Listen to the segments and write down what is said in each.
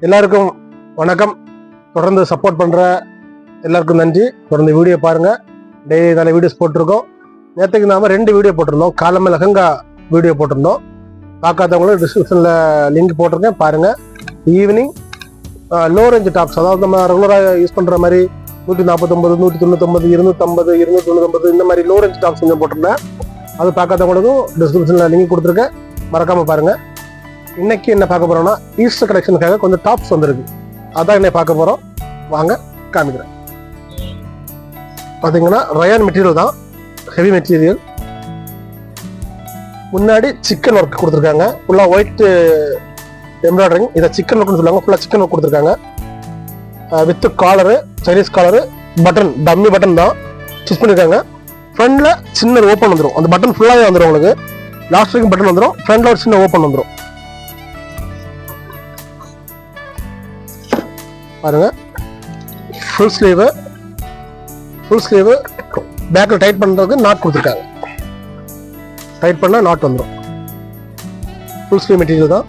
எல்லாருக்கும் வணக்கம். தொடர்ந்து சப்போர்ட் பண்ணுற எல்லாருக்கும் நன்றி. தொடர்ந்து வீடியோ பாருங்கள். டெய்லி நல்ல வீடியோஸ் போட்டிருக்கோம். நேற்றுக்கு நாம 2 வீடியோ போட்டிருந்தோம். காலமே லெஹங்கா வீடியோ போட்டிருந்தோம். பார்க்காதவங்களும் டிஸ்கிரிப்ஷனில் லிங்க் போட்டிருக்கேன், பாருங்கள். ஈவினிங் லோ ரேஞ்ச் டாப்ஸ், அதாவது நம்ம ரெகுலராக யூஸ் பண்ணுற மாதிரி 149, 199, 250, 299 இந்த மாதிரி லோ ரேஞ்ச் டாப்ஸ் கொஞ்சம் போட்டிருந்தேன். அது பார்க்காதவங்களுக்கும் டிஸ்கிரிப்ஷனில் லிங்க் கொடுத்துருக்கேன், மறக்காமல் பாருங்கள். இன்னைக்கு என்ன பார்க்க போறோம்னா, ஈஸ்டர் கலெக்ஷனுக்காக கொஞ்சம் டாப்ஸ் வந்திருக்கு. அதான் என்ன பார்க்க போறோம், வாங்க காமிக்கிறேன். பார்த்தீங்கன்னா ரயான் மெட்டீரியல் தான், ஹெவி மெட்டீரியல். முன்னாடி சிக்கன் ஒர்க் கொடுத்துருக்காங்க, ஃபுல்லா ஒயிட் எம்ப்ராய்டரிங். இதை சிக்கன் ஒர்க்னு சொல்லுவாங்க. ஃபுல்லா சிக்கன் ஒர்க் கொடுத்துருக்காங்க. With collar, Chinese collar, button dummy button தான் ஸ்டிச் பண்ணிருக்காங்க. ஃப்ரண்ட்ல சின்ன ஓப்பன் வந்துடும். அந்த பட்டன் ஃபுல்லாவே வந்துடும் உங்களுக்கு. லாஸ்ட் வரைக்கும் பட்டன் வந்துடும். ஃப்ரண்ட்ல ஒரு சின்ன ஓப்பன் வந்துடும். பாருங்க, ஃபுல் ஸ்லீவ் பேக்கில் டைட் பண்ணுறதுக்கு நாட் கொடுத்துருக்காங்க. டைட் பண்ணால் நாட் வந்துடும். ஃபுல் ஸ்லீவ் மெட்டீரியல் தான்.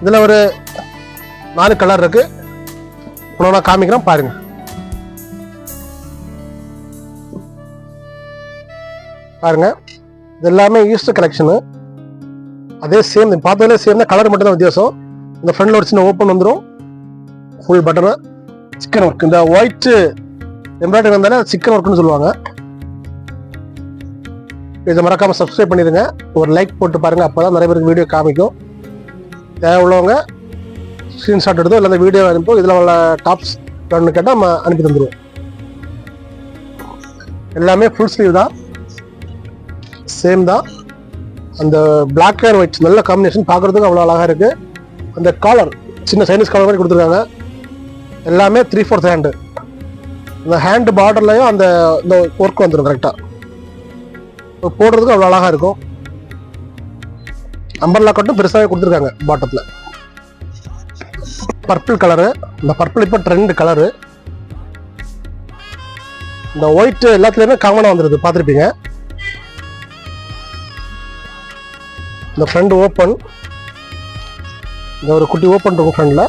இதில் ஒரு 4 கலர் இருக்கு. நான் காமிக்கிறேன், பாருங்க. பாருங்க, இது எல்லாமே ஈஸ்டர் கலெக்ஷனு. அதே சேம், பார்த்ததுல சேம் தான், கலர் மட்டும் தான் வித்தியாசம். இந்த ஃப்ரண்ட்ல ஒரு சின்ன ஓப்பன் வந்துடும். Full button, chicken work. இந்த ஒயிட் எம்ப்ராய்டரி வந்தாலே சிக்கன் ஒர்க்னு சொல்லுவாங்க. இதை மறக்காம சப்ஸ்கிரைப் பண்ணிடுங்க, ஒரு லைக் போட்டு பாருங்க. அப்பதான் நிறைய பேருக்கு வீடியோ காமிக்கும். தேவை உள்ளவங்க ஸ்கிரீன்ஷாட் எடுத்தோ இல்லை அந்த வீடியோ அனுப்போ, இதில் உள்ள டாப்ஸ் வேணும்னு கேட்டால் நம்ம அனுப்பி தந்துடுவோம். எல்லாமே ஃபுல் ஸ்லீவ் தான், சேம் தான். அந்த பிளாக் அண்ட் ஒயிட் நல்ல காம்பினேஷன், பார்க்குறதுக்கு அவ்வளோ அழகாக இருக்கு. அந்த காலர் சின்ன சைனீஸ் காலர் மாதிரி கொடுத்துருக்காங்க. எல்லாமே 3/4 ஹேண்டு. இந்த ஹேண்டு பார்டர்லையும் அந்த ஒர்க் வந்துடும் கரெக்டாக. போடுறதுக்கு அவ்வளோ அழகாக இருக்கும். அம்பர்லா கட்டும் பெருசாகவே கொடுத்துருக்காங்க பாட்டத்தில். பர்பிள் கலரு, இந்த பர்பிள் இப்போ ட்ரெண்ட் கலரு. இந்த ஒயிட் எல்லாத்துலேயுமே காமனாக வந்துடுது, பார்த்துருப்பீங்க. இந்த ஃப்ரண்ட் ஓப்பன், இந்த ஒரு குட்டி ஓப்பன் இருக்கும் ஃப்ரண்டில்.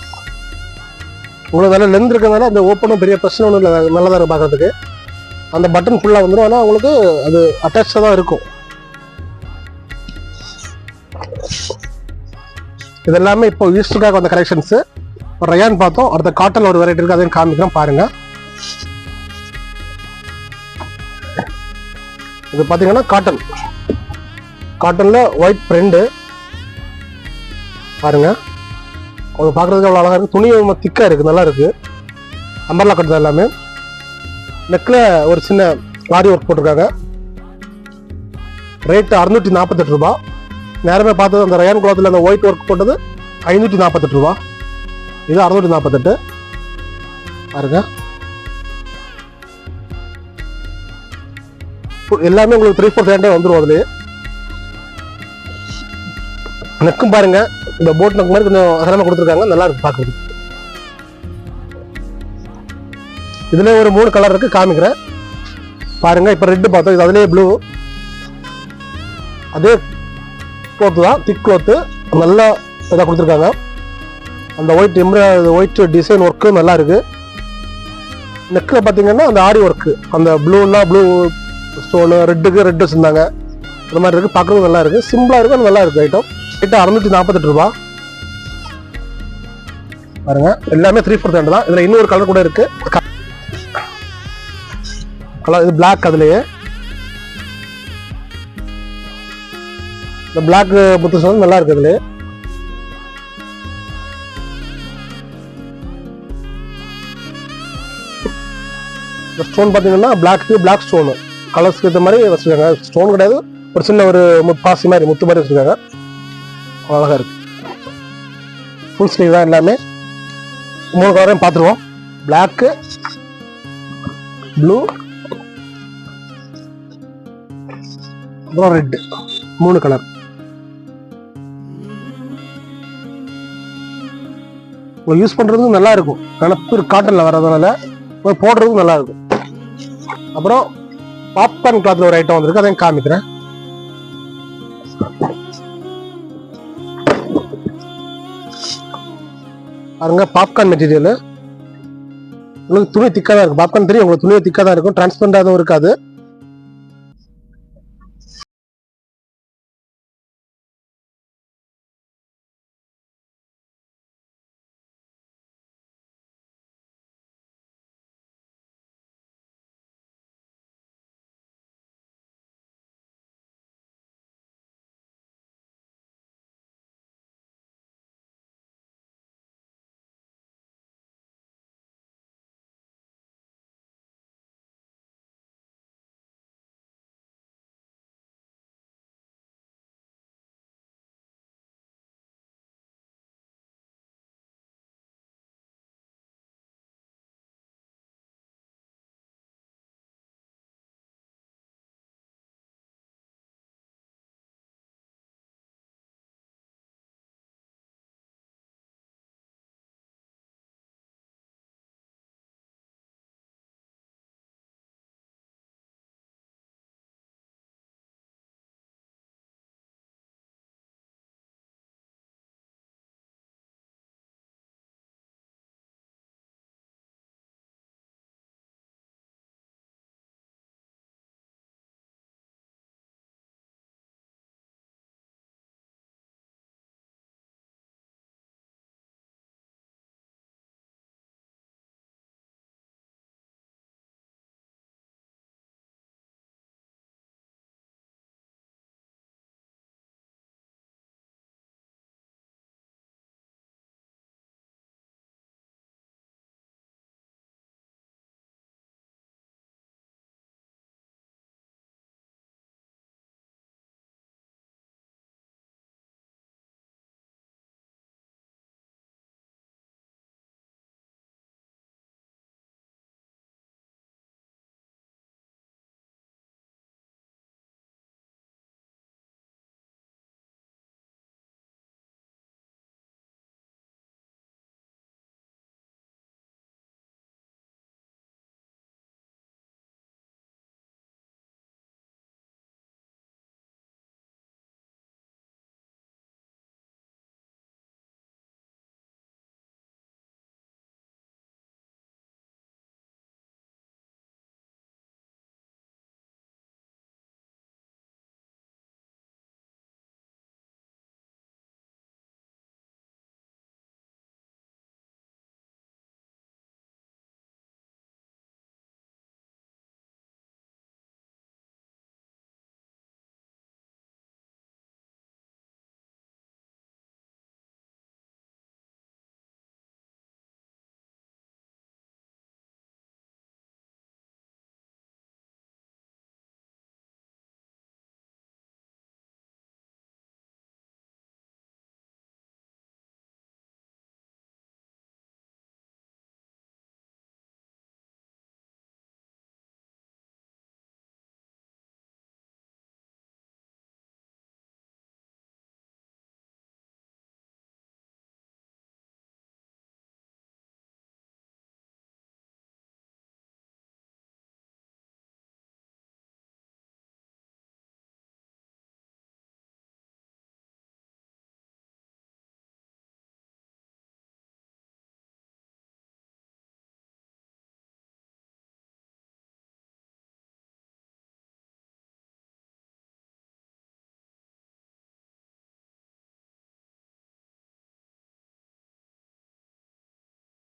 உங்களுக்கு நல்ல லென்த் இருக்கிறதுனால அந்த ஓப்பனும் பெரிய பிரச்சனை ஒன்றும் இல்லை, நல்லதாக இருக்கும் பார்க்குறதுக்கு. அந்த பட்டன் ஃபுல்லாக வந்துடும், ஆனால் உங்களுக்கு அது அட்டாச்சாக தான் இருக்கும். இது எல்லாமே இப்போ ஈஸ்டருக்காக வந்த கலெக்ஷன்ஸு. இப்போ ரயான் பார்த்தோம், அடுத்த காட்டன் ஒரு வெரைட்டி இருக்குது, அதையும் காமிக்கிறேன், பாருங்க. இது பார்த்தீங்கன்னா காட்டனில் ஒயிட் பிரிண்டு பாருங்க. அவங்க பார்க்குறதுக்கு அவ்வளோ அழகாக இருக்குது. துணி திக்காக இருக்குது, நல்லா இருக்குது. அம்பர்லா கட்டு தான் எல்லாமே. நெக்கில் ஒரு சின்ன ஆரி ஒர்க் போட்டிருக்காங்க. ரேட்டு 648 ரூபா. நேரமே பார்த்தது அந்த ரயான் குளத்தில் அந்த ஒயிட் ஒர்க் போட்டது 548 ரூபா. இது 648 பாருங்க. எல்லாமே உங்களுக்கு 3/4 ஹேண்டே வந்துடும். அதுலேயே நெக்கும் பாருங்க, இந்த போட் நெக் மாதிரி கொஞ்சம் அகலமாக கொடுத்துருக்காங்க, நல்லா இருக்கு பார்க்குறது. இதுல ஒரு 3 கலர் இருக்கு, காமிக்கிறேன் பாருங்க. இப்போ ரெட்டு பார்த்தோம், இது அதுலேயே ப்ளூ. அதே க்ளோத்து தான், திக் க்ளோத்து, நல்லா இதாக கொடுத்துருக்காங்க. அந்த ஒயிட் டிசைன் ஒர்க்கு நல்லா இருக்கு. நெக்கில் பார்த்தீங்கன்னா அந்த ஆரி ஒர்க்கு, அந்த ப்ளூன்னா ப்ளூ ஸ்டோனு, ரெட்டுக்கு ரெட்டு வச்சுருந்தாங்க, அந்த மாதிரி இருக்குது. பார்க்குறது நல்லா இருக்குது, சிம்பிளாக இருக்குது, அது நல்லா இருக்குது. ஐட்டம் ரேட்டு 648 ரூபா பாருங்க. எல்லாமே 3/4 ஹேண்டு தான். இதில் இன்னொரு கலர் கூட இருக்கு, கலர் இது பிளாக். அதுலேயே இந்த பிளாக் புத்து ஸ்டோன் நல்லா இருக்கு. அதுலேயே இந்த ஸ்டோன் பார்த்தீங்கன்னா பிளாக் ஸ்டோனு கலர்ஸ்க்கு ஏற்ற மாதிரி வச்சுருக்காங்க. ஸ்டோன் கிடையாது, ஒரு சின்ன ஒரு பாசி மாதிரி முத்து மாதிரி வச்சுருக்காங்க, அழகாக இருக்கு. ஃபுல் ஸ்லீவ் தான் எல்லாமே. 3 கலரையும் பார்த்துருவோம். பிளாக்கு, ப்ளூ, அப்புறம் ரெட்டு, 3 கலர். யூஸ் பண்ணுறதுக்கும் நல்லா இருக்கும், கணப்பு காட்டனில் வர்றதுனால போடுறதுக்கும் நல்லா இருக்கும். அப்புறம் பாப்கார்ன் கிளாத்ல ஒரு ஐட்டம் வந்திருக்கு, அதையும் காமிக்கிறேன். பாருங்க பாப்கார்ன் மெட்டீரியல். உங்களுக்கு துணி திக்காக தான் இருக்கும். பாப்கார்ன் தெரியும் உங்களுக்கு, துணியை திக்காக தான் இருக்கும், டிரான்ஸ்பரண்டாகவும் இருக்காது.